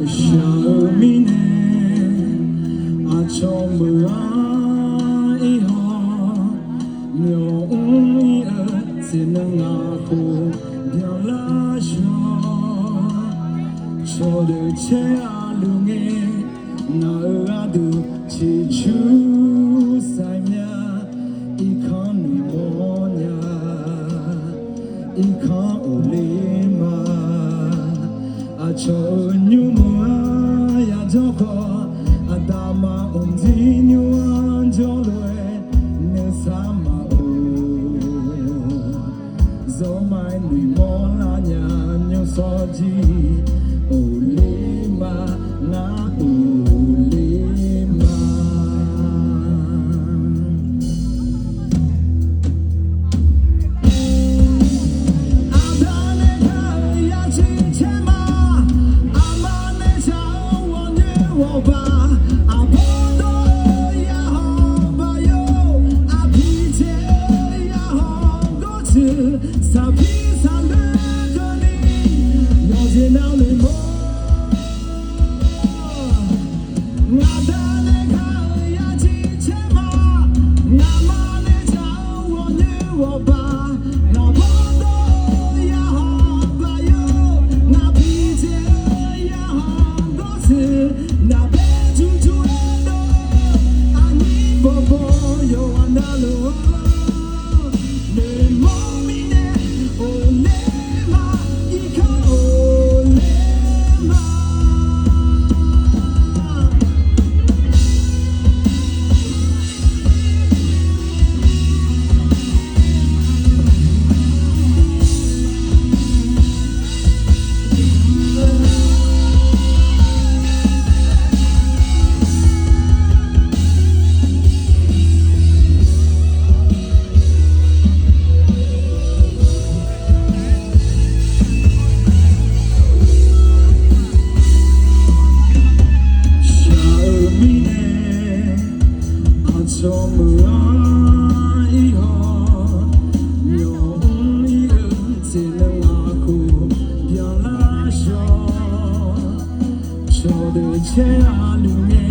Shamine achomua iho nyoi sinanga ko diala sho chode che alunge na adu chi chu saimya ikon monya ikon olema acho nyuma ya joko adama umzinyo anjolwe nesama o zomai ni mola nya nyo soji olema na olema adane ya chichema Oba abodo ya hoba yo abije ya hongo tu sabi sande goni yo je now le mo ngadane ka ya ji chema ngamane cha wonye oba abodo ya hoba yo ngabije ya hongo tu na bejuju endo ani bobo yo andalo le momine olema ika olema che alunge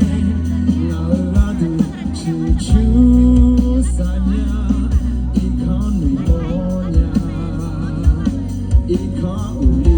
na adu chu chu sanya ikon monya ikon